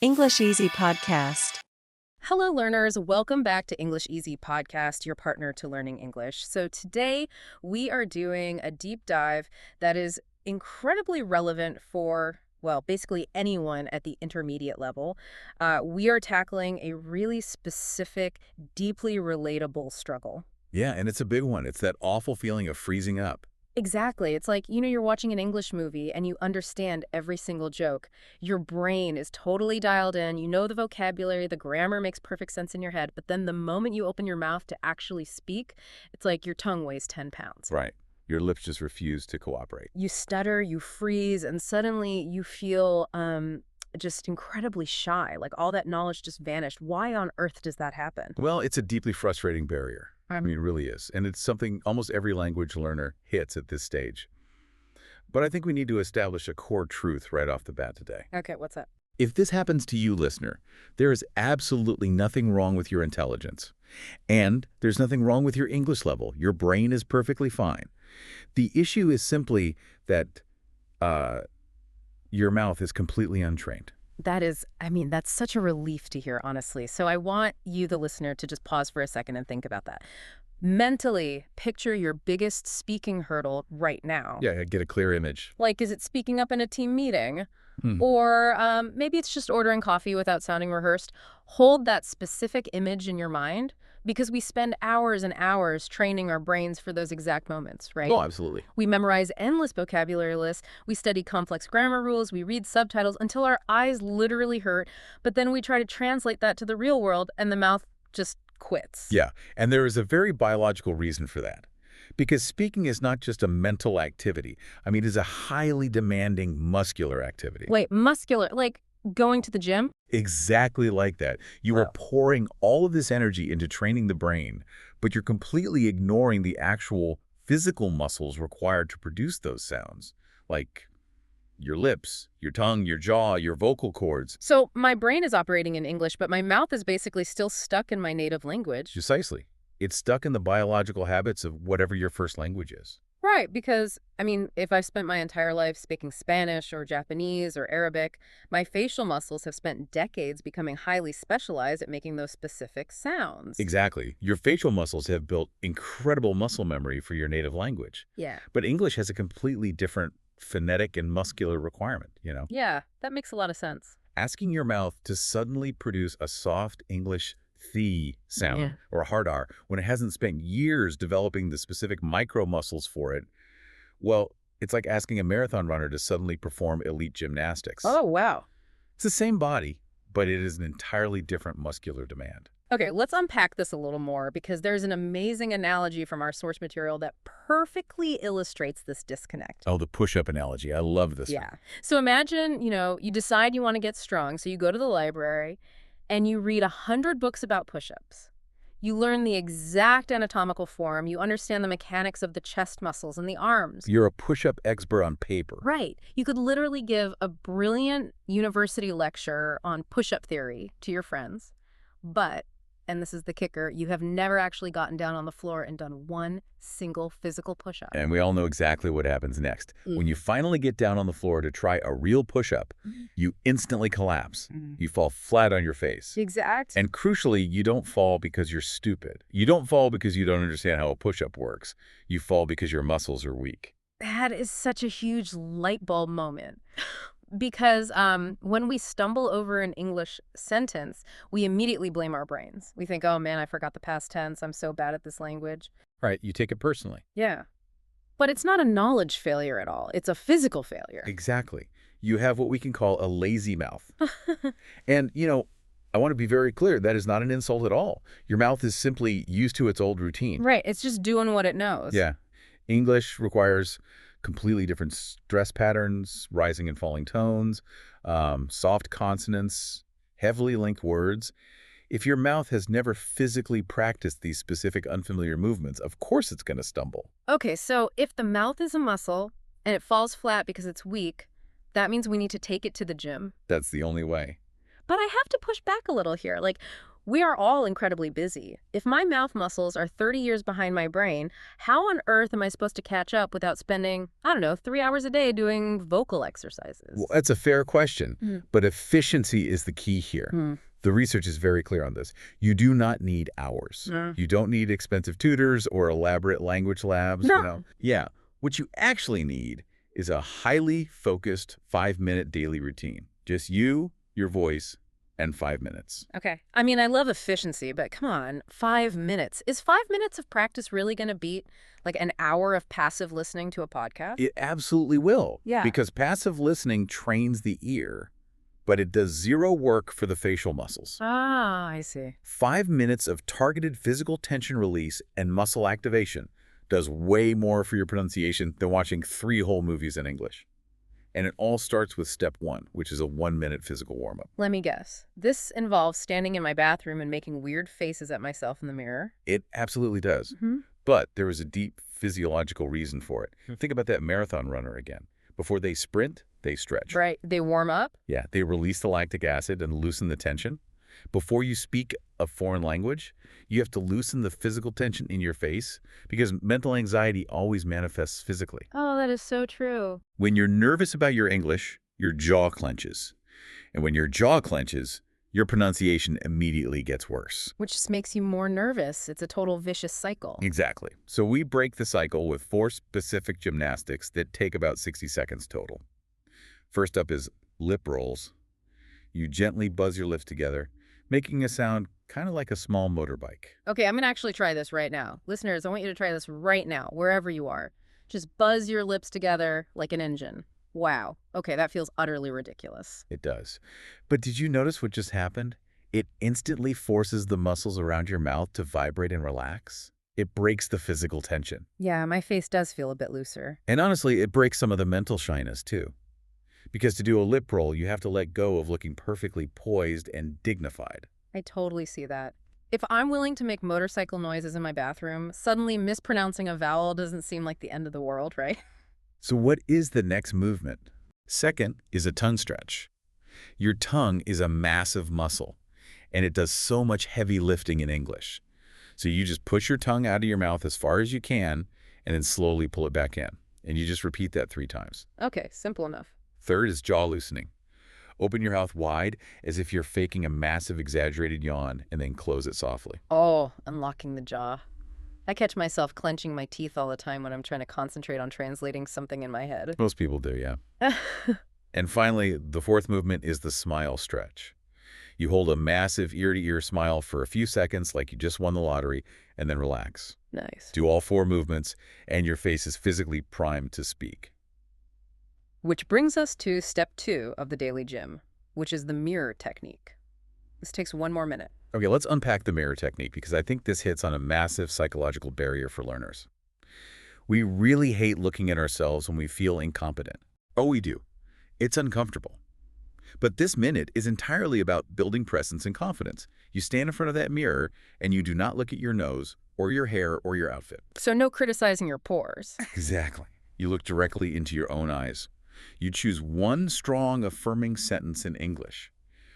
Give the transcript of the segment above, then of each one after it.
English Easy Podcast. Hello, learners. Welcome back to English Easy Podcast, your partner to learning English. So today we are doing a deep dive that is incredibly relevant for, well, basically anyone at the intermediate level. We are tackling a really specific, deeply relatable struggle. Yeah, and it's a big one. It's that awful feeling of freezing up. Exactly. It's like, you're watching an English movie and you understand every single joke. Your brain is totally dialed in. You know the vocabulary, the grammar makes perfect sense in your head. But then the moment you open your mouth to actually speak, it's like your tongue weighs 10 pounds. Right. Your lips just refuse to cooperate. You stutter, you freeze, and suddenly you feel just incredibly shy. Like all that knowledge just vanished. Why on earth does that happen? Well, it's a deeply frustrating barrier. I mean, it really is. And it's something almost every language learner hits at this stage. But I think we need to establish a core truth right off the bat today. Okay, what's that? If this happens to you, listener, there is absolutely nothing wrong with your intelligence. And there's nothing wrong with your English level. Your brain is perfectly fine. The issue is simply that your mouth is completely untrained. That's such a relief to hear, honestly. So I want you, the listener, to just pause for a second and think about that. Mentally, picture your biggest speaking hurdle right now. Yeah, get a clear image. Like, is it speaking up in a team meeting? Or maybe it's just ordering coffee without sounding rehearsed. Hold that specific image in your mind, because we spend hours and hours training our brains for those exact moments, right? Oh, absolutely. We memorize endless vocabulary lists, we study complex grammar rules, we read subtitles until our eyes literally hurt, but then we try to translate that to the real world and the mouth just quits. Yeah, and there is a very biological reason for that. Because speaking is not just a mental activity. I mean, it is a highly demanding muscular activity. Wait, muscular, like going to the gym? Exactly like that. You are pouring all of this energy into training the brain, but you're completely ignoring the actual physical muscles required to produce those sounds, like your lips, your tongue, your jaw, your vocal cords. So my brain is operating in English, but my mouth is basically still stuck in my native language. Precisely. It's stuck in the biological habits of whatever your first language is. Right, because, if I've spent my entire life speaking Spanish or Japanese or Arabic, my facial muscles have spent decades becoming highly specialized at making those specific sounds. Exactly. Your facial muscles have built incredible muscle memory for your native language. Yeah. But English has a completely different phonetic and muscular requirement, Yeah, that makes a lot of sense. Asking your mouth to suddenly produce a soft English th sound or a hard R when it hasn't spent years developing the specific micro muscles for it, well, it's like asking a marathon runner to suddenly perform elite gymnastics. Oh, wow. It's the same body, but it is an entirely different muscular demand. Okay, let's unpack this a little more, because there's an amazing analogy from our source material that perfectly illustrates this disconnect. Oh, the push-up analogy. I love this one. So imagine, you decide you want to get strong, so you go to the library and you read 100 books about push-ups. You learn the exact anatomical form. You understand the mechanics of the chest muscles and the arms. You're a push-up expert on paper. Right. You could literally give a brilliant university lecture on push-up theory to your friends. But, and this is the kicker, you have never actually gotten down on the floor and done one single physical push-up. And we all know exactly what happens next. When you finally get down on the floor to try a real push-up, you instantly collapse. You fall flat on your face. Exact. And crucially, you don't fall because you're stupid. You don't fall because you don't understand how a push-up works. You fall because your muscles are weak. That is such a huge light bulb moment. Because when we stumble over an English sentence, we immediately blame our brains. We think, oh man, I forgot the past tense. I'm so bad at this language. Right, you take it personally. Yeah. But it's not a knowledge failure at all. It's a physical failure. Exactly. You have what we can call a lazy mouth. And, I want to be very clear, that is not an insult at all. Your mouth is simply used to its old routine. Right, it's just doing what it knows. Yeah. English requires completely different stress patterns, rising and falling tones, soft consonants, heavily linked words. If your mouth has never physically practiced these specific unfamiliar movements, of course it's going to stumble. Okay, so if the mouth is a muscle and it falls flat because it's weak, that means we need to take it to the gym. That's the only way. But I have to push back a little here. Like, we are all incredibly busy. If my mouth muscles are 30 years behind my brain, how on earth am I supposed to catch up without spending, I don't know, 3 hours a day doing vocal exercises? Well, that's a fair question, but efficiency is the key here. The research is very clear on this. You do not need hours. You don't need expensive tutors or elaborate language labs. No. Yeah, what you actually need is a highly focused 5-minute daily routine. Just you, your voice, and 5 minutes. Okay. I mean, I love efficiency, but come on, 5 minutes. Is 5 minutes of practice really going to beat like an hour of passive listening to a podcast? It absolutely will. Yeah. Because passive listening trains the ear, but it does zero work for the facial muscles. Ah, I see. 5 minutes of targeted physical tension release and muscle activation does way more for your pronunciation than watching 3 whole movies in English. And it all starts with step 1, which is a 1-minute physical warm-up. Let me guess. This involves standing in my bathroom and making weird faces at myself in the mirror? It absolutely does. But there is a deep physiological reason for it. Think about that marathon runner again. Before they sprint, they stretch. Right. They warm up? Yeah, they release the lactic acid and loosen the tension. Before you speak a foreign language, you have to loosen the physical tension in your face because mental anxiety always manifests physically. Oh, that is so true. When you're nervous about your English, your jaw clenches. And when your jaw clenches, your pronunciation immediately gets worse. Which just makes you more nervous. It's a total vicious cycle. Exactly. So we break the cycle with 4 specific gymnastics that take about 60 seconds total. First up is lip rolls. You gently buzz your lips together, making a sound kind of like a small motorbike. Okay, I'm going to actually try this right now. Listeners, I want you to try this right now, wherever you are. Just buzz your lips together like an engine. Wow. Okay, that feels utterly ridiculous. It does. But did you notice what just happened? It instantly forces the muscles around your mouth to vibrate and relax. It breaks the physical tension. Yeah, my face does feel a bit looser. And honestly, it breaks some of the mental shyness too. Because to do a lip roll, you have to let go of looking perfectly poised and dignified. I totally see that. If I'm willing to make motorcycle noises in my bathroom, suddenly mispronouncing a vowel doesn't seem like the end of the world, right? So what is the next movement? Second is a tongue stretch. Your tongue is a massive muscle, and it does so much heavy lifting in English. So you just push your tongue out of your mouth as far as you can, and then slowly pull it back in. And you just repeat that 3 times. Okay, simple enough. Third is jaw loosening. Open your mouth wide as if you're faking a massive exaggerated yawn, and then close it softly. Oh, unlocking the jaw. I catch myself clenching my teeth all the time when I'm trying to concentrate on translating something in my head. Most people do, yeah. And finally, the 4th movement is the smile stretch. You hold a massive ear-to-ear smile for a few seconds like you just won the lottery, and then relax. Nice. Do all 4 movements, and your face is physically primed to speak. Which brings us to step 2 of the daily gym, which is the mirror technique. This takes 1 more minute. Okay, let's unpack the mirror technique because I think this hits on a massive psychological barrier for learners. We really hate looking at ourselves when we feel incompetent. Oh, we do. It's uncomfortable. But this minute is entirely about building presence and confidence. You stand in front of that mirror and you do not look at your nose or your hair or your outfit. So no criticizing your pores. Exactly. You look directly into your own eyes. You choose one strong, affirming sentence in English.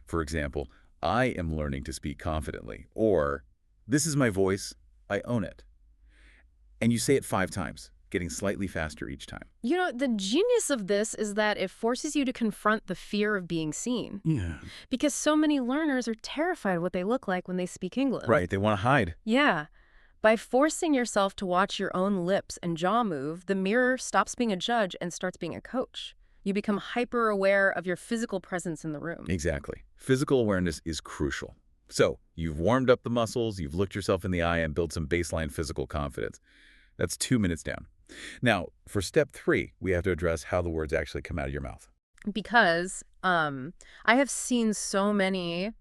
For example, I am learning to speak confidently, or this is my voice, I own it. And you say it 5 times, getting slightly faster each time. You know, the genius of this is that it forces you to confront the fear of being seen. Yeah. Because so many learners are terrified of what they look like when they speak English. Right, they want to hide. Yeah. By forcing yourself to watch your own lips and jaw move, the mirror stops being a judge and starts being a coach. You become hyper-aware of your physical presence in the room. Exactly. Physical awareness is crucial. So, you've warmed up the muscles, you've looked yourself in the eye and built some baseline physical confidence. That's 2 minutes down. Now, for step 3, we have to address how the words actually come out of your mouth. Because I have seen so many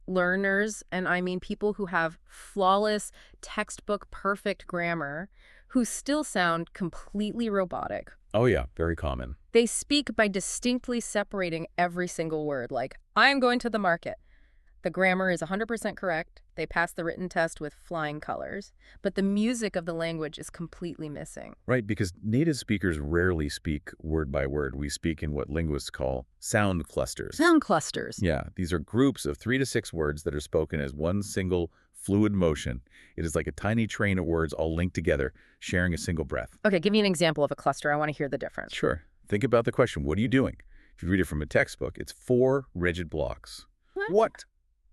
learners, and I mean people who have flawless, textbook perfect grammar, who still sound completely robotic. Oh yeah, very common. They speak by distinctly separating every single word, like, I'm going to the market. The grammar is 100% correct. They pass the written test with flying colors. But the music of the language is completely missing. Right, because native speakers rarely speak word by word. We speak in what linguists call sound clusters. Sound clusters. Yeah, these are groups of 3 to 6 words that are spoken as one single fluid motion. It is like a tiny train of words all linked together, sharing a single breath. Okay, give me an example of a cluster. I want to hear the difference. Sure. Think about the question, what are you doing? If you read it from a textbook, it's 4 rigid blocks. What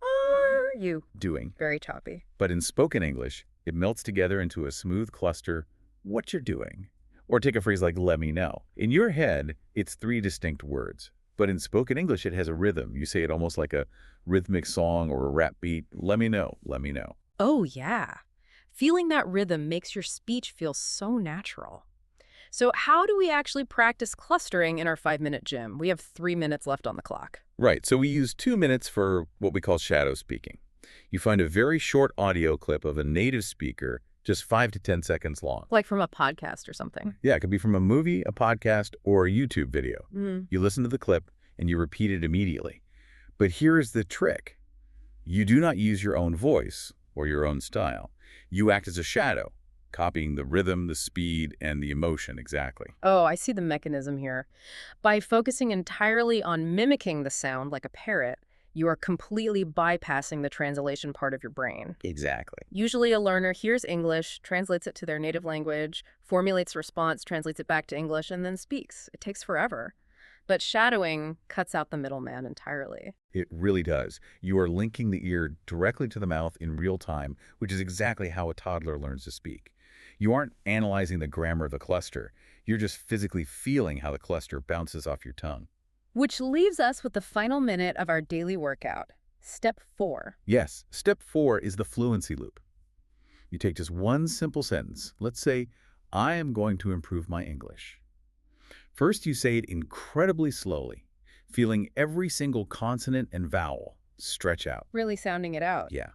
are you doing? Very choppy. But in spoken English, it melts together into a smooth cluster, what you're doing. Or take a phrase like, let me know. In your head, it's 3 distinct words. But in spoken English, it has a rhythm. You say it almost like a rhythmic song or a rap beat. Let me know, let me know. Oh, yeah. Feeling that rhythm makes your speech feel so natural. So how do we actually practice clustering in our 5-minute gym? We have 3 minutes left on the clock. Right, so we use 2 minutes for what we call shadow speaking. You find a very short audio clip of a native speaker, just 5 to 10 seconds long. Like from a podcast or something. Yeah, it could be from a movie, a podcast, or a YouTube video. Mm. You listen to the clip and you repeat it immediately. But here is the trick. You do not use your own voice or your own style. You act as a shadow, copying the rhythm, the speed, and the emotion exactly. Oh, I see the mechanism here. By focusing entirely on mimicking the sound like a parrot, you are completely bypassing the translation part of your brain. Exactly. Usually a learner hears English, translates it to their native language, formulates a response, translates it back to English, and then speaks. It takes forever. But shadowing cuts out the middleman entirely. It really does. You are linking the ear directly to the mouth in real time, which is exactly how a toddler learns to speak. You aren't analyzing the grammar of the cluster. You're just physically feeling how the cluster bounces off your tongue. Which leaves us with the final minute of our daily workout. Step 4. Yes, step 4 is the fluency loop. You take just one simple sentence. Let's say, I am going to improve my English. First, you say it incredibly slowly, feeling every single consonant and vowel stretch out. Really sounding it out. Yeah,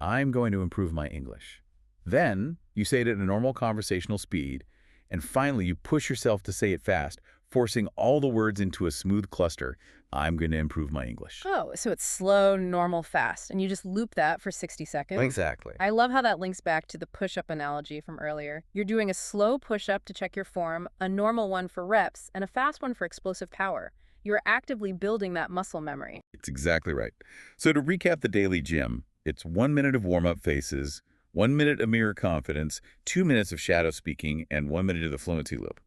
I'm going to improve my English. Then, you say it at a normal conversational speed, and finally, you push yourself to say it fast, forcing all the words into a smooth cluster. I'm going to improve my English. Oh, so it's slow, normal, fast, and you just loop that for 60 seconds? Exactly. I love how that links back to the push-up analogy from earlier. You're doing a slow push-up to check your form, a normal one for reps, and a fast one for explosive power. You're actively building that muscle memory. It's exactly right. So to recap the daily gym, it's 1 minute of warm-up faces, 1 minute of mirror confidence, 2 minutes of shadow speaking, and 1 minute of the fluency loop.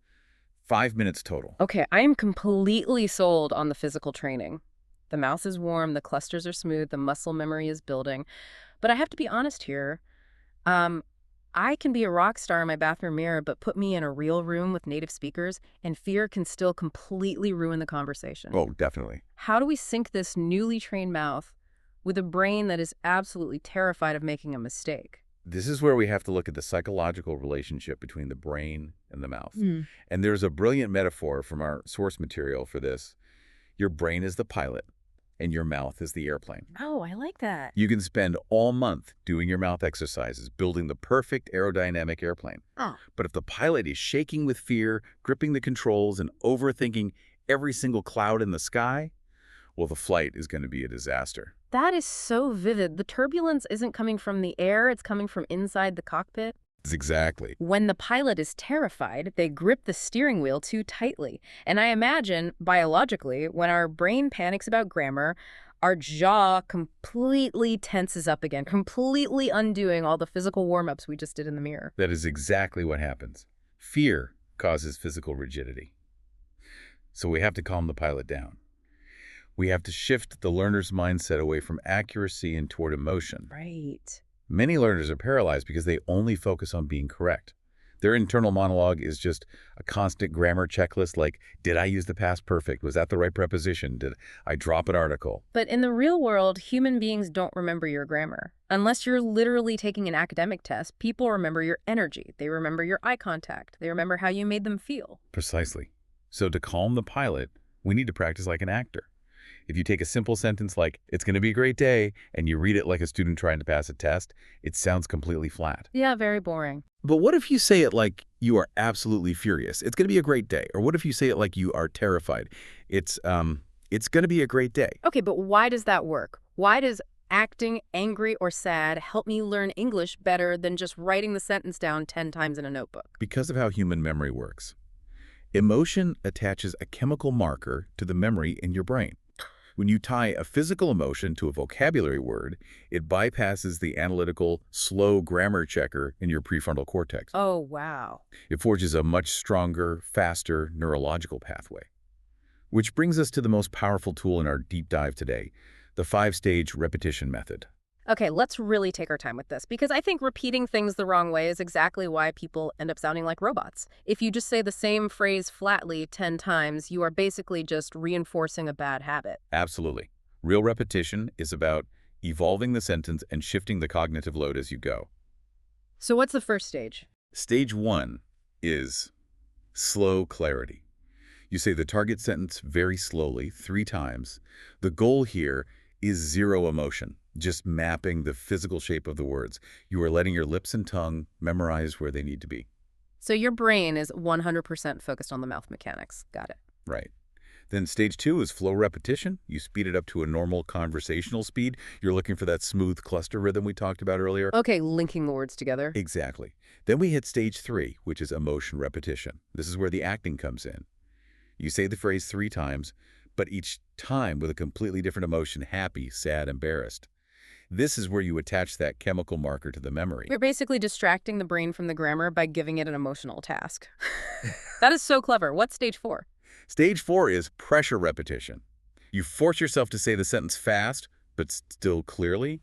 5 minutes total. Okay, I am completely sold on the physical training. The mouth is warm, the clusters are smooth, the muscle memory is building. But I have to be honest here. I can be a rock star in my bathroom mirror, but put me in a real room with native speakers, and fear can still completely ruin the conversation. Oh, definitely. How do we sync this newly trained mouth with a brain that is absolutely terrified of making a mistake? This is where we have to look at the psychological relationship between the brain and the mouth. Mm. And there's a brilliant metaphor from our source material for this. Your brain is the pilot, and your mouth is the airplane. Oh, I like that. You can spend all month doing your mouth exercises, building the perfect aerodynamic airplane. Oh. But if the pilot is shaking with fear, gripping the controls, and overthinking every single cloud in the sky, well, the flight is going to be a disaster. That is so vivid. The turbulence isn't coming from the air, it's coming from inside the cockpit. Exactly. When the pilot is terrified, they grip the steering wheel too tightly. And I imagine, biologically, when our brain panics about grammar, our jaw completely tenses up again, completely undoing all the physical warm-ups we just did in the mirror. That is exactly what happens. Fear causes physical rigidity. So we have to calm the pilot down. We have to shift the learner's mindset away from accuracy and toward emotion. Right. Many learners are paralyzed because they only focus on being correct. Their internal monologue is just a constant grammar checklist like, did I use the past perfect? Was that the right preposition? Did I drop an article? But in the real world, human beings don't remember your grammar. Unless you're literally taking an academic test, people remember your energy. They remember your eye contact. They remember how you made them feel. Precisely. So to calm the pilot, we need to practice like an actor. If you take a simple sentence like, it's going to be a great day, and you read it like a student trying to pass a test, it sounds completely flat. Yeah, very boring. But what if you say it like you are absolutely furious? It's going to be a great day. Or what if you say it like you are terrified? It's going to be a great day. Okay, but why does that work? Why does acting angry or sad help me learn English better than just writing the sentence down 10 times in a notebook? Because of how human memory works. Emotion attaches a chemical marker to the memory in your brain. When you tie a physical emotion to a vocabulary word, it bypasses the analytical, slow grammar checker in your prefrontal cortex. Oh, wow. It forges a much stronger, faster neurological pathway. Which brings us to the most powerful tool in our deep dive today, the 5-stage repetition method. Okay, let's really take our time with this, because I think repeating things the wrong way is exactly why people end up sounding like robots. If you just say the same phrase flatly 10 times, you are basically just reinforcing a bad habit. Absolutely. Real repetition is about evolving the sentence and shifting the cognitive load as you go. So what's the first stage? Stage 1 is slow clarity. You say the target sentence very slowly, 3 times. The goal here is zero emotion, just mapping the physical shape of the words. You are letting your lips and tongue memorize where they need to be. So your brain is 100% focused on the mouth mechanics. Got it. Right. Then stage 2 is flow repetition. You speed it up to a normal conversational speed. You're looking for that smooth cluster rhythm we talked about earlier. Okay, linking the words together. Exactly. Then we hit stage 3, which is emotion repetition. This is where the acting comes in. You say the phrase 3 times, but each time with a completely different emotion: happy, sad, embarrassed. This is where you attach that chemical marker to the memory. You're basically distracting the brain from the grammar by giving it an emotional task. That is so clever. What's stage 4? Stage 4 is pressure repetition. You force yourself to say the sentence fast, but still clearly.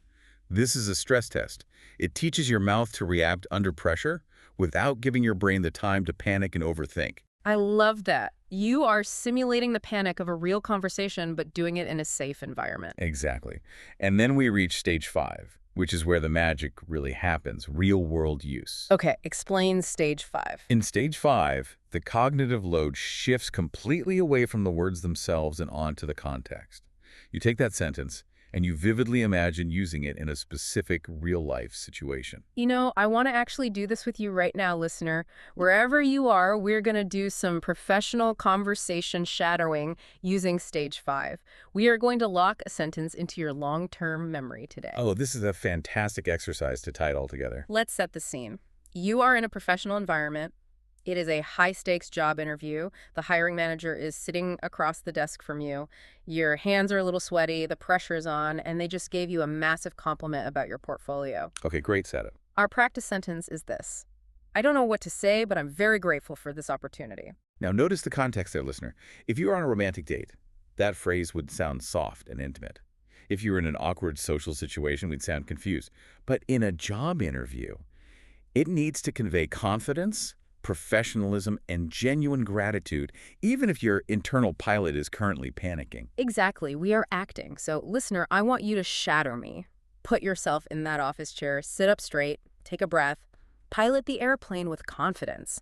This is a stress test. It teaches your mouth to react under pressure without giving your brain the time to panic and overthink. I love that. You are simulating the panic of a real conversation, but doing it in a safe environment. Exactly. And then we reach stage 5, which is where the magic really happens, real-world use. Okay, explain stage 5. In stage 5, the cognitive load shifts completely away from the words themselves and onto the context. You take that sentence and you vividly imagine using it in a specific real-life situation. You know, I want to actually do this with you right now, listener. Wherever you are, we're going to do some professional conversation shadowing using stage 5. We are going to lock a sentence into your long-term memory today. Oh, this is a fantastic exercise to tie it all together. Let's set the scene. You are in a professional environment. It is a high-stakes job interview. The hiring manager is sitting across the desk from you. Your hands are a little sweaty, the pressure's on, and they just gave you a massive compliment about your portfolio. Okay, great setup. Our practice sentence is this: I don't know what to say, but I'm very grateful for this opportunity. Now notice the context there, listener. If you were on a romantic date, that phrase would sound soft and intimate. If you were in an awkward social situation, we'd sound confused. But in a job interview, it needs to convey confidence, professionalism, and genuine gratitude, even if your internal pilot is currently panicking. Exactly. We are acting. So, listener, I want you to shadow me. Put yourself in that office chair, sit up straight, take a breath, pilot the airplane with confidence.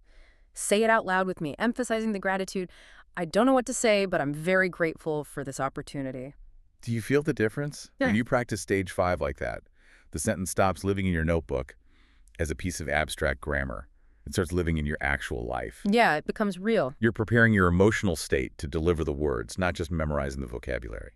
Say it out loud with me, emphasizing the gratitude. I don't know what to say, but I'm very grateful for this opportunity. Do you feel the difference? Yeah. When you practice stage 5 like that, the sentence stops living in your notebook as a piece of abstract grammar. It starts living in your actual life. Yeah, it becomes real. You're preparing your emotional state to deliver the words, not just memorizing the vocabulary.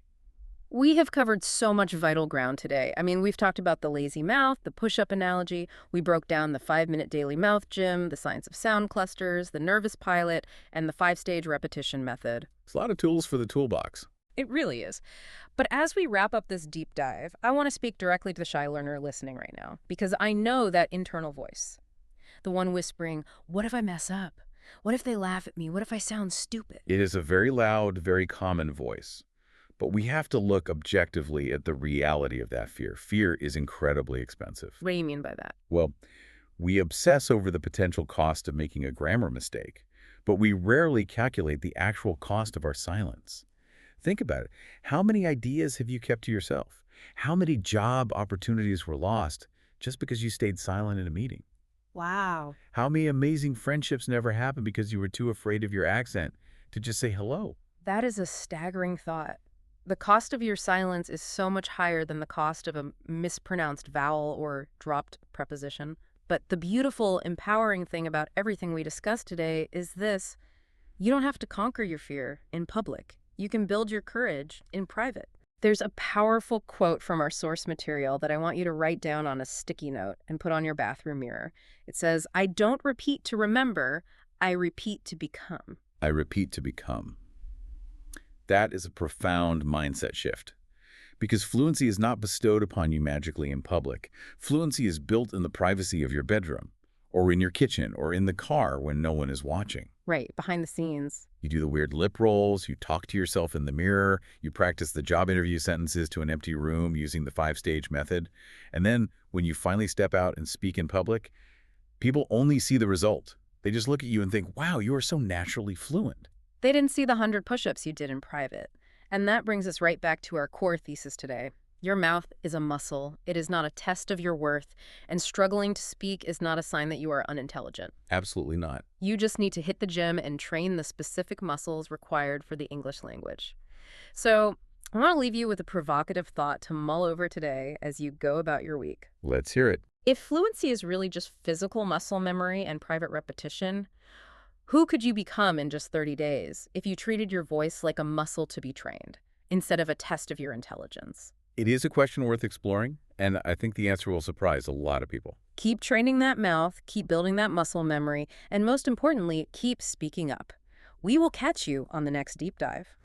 We have covered so much vital ground today. I mean, we've talked about the lazy mouth, the push-up analogy. We broke down the 5-minute daily mouth gym, the science of sound clusters, the nervous pilot, and the 5-stage repetition method. It's a lot of tools for the toolbox. It really is. But as we wrap up this deep dive, I want to speak directly to the shy learner listening right now, because I know that internal voice. The one whispering, what if I mess up? What if they laugh at me? What if I sound stupid? It is a very loud, very common voice. But we have to look objectively at the reality of that fear. Fear is incredibly expensive. What do you mean by that? Well, we obsess over the potential cost of making a grammar mistake, but we rarely calculate the actual cost of our silence. Think about it. How many ideas have you kept to yourself? How many job opportunities were lost just because you stayed silent in a meeting? Wow. How many amazing friendships never happened because you were too afraid of your accent to just say hello? That is a staggering thought. The cost of your silence is so much higher than the cost of a mispronounced vowel or dropped preposition. But the beautiful, empowering thing about everything we discussed today is this: you don't have to conquer your fear in public. You can build your courage in private. There's a powerful quote from our source material that I want you to write down on a sticky note and put on your bathroom mirror. It says, "I don't repeat to remember, I repeat to become." I repeat to become. That is a profound mindset shift. Because fluency is not bestowed upon you magically in public. Fluency is built in the privacy of your bedroom, or in your kitchen, or in the car when no one is watching. Right, behind the scenes. You do the weird lip rolls, you talk to yourself in the mirror, you practice the job interview sentences to an empty room using the 5-stage method. And then, when you finally step out and speak in public, people only see the result. They just look at you and think, wow, you are so naturally fluent. They didn't see the 100 push-ups you did in private. And that brings us right back to our core thesis today. Your mouth is a muscle. It is not a test of your worth, and struggling to speak is not a sign that you are unintelligent. Absolutely not. You just need to hit the gym and train the specific muscles required for the English language. So, I want to leave you with a provocative thought to mull over today as you go about your week. Let's hear it. If fluency is really just physical muscle memory and private repetition, who could you become in just 30 days if you treated your voice like a muscle to be trained, instead of a test of your intelligence? It is a question worth exploring, and I think the answer will surprise a lot of people. Keep training that mouth, keep building that muscle memory, and most importantly, keep speaking up. We will catch you on the next deep dive.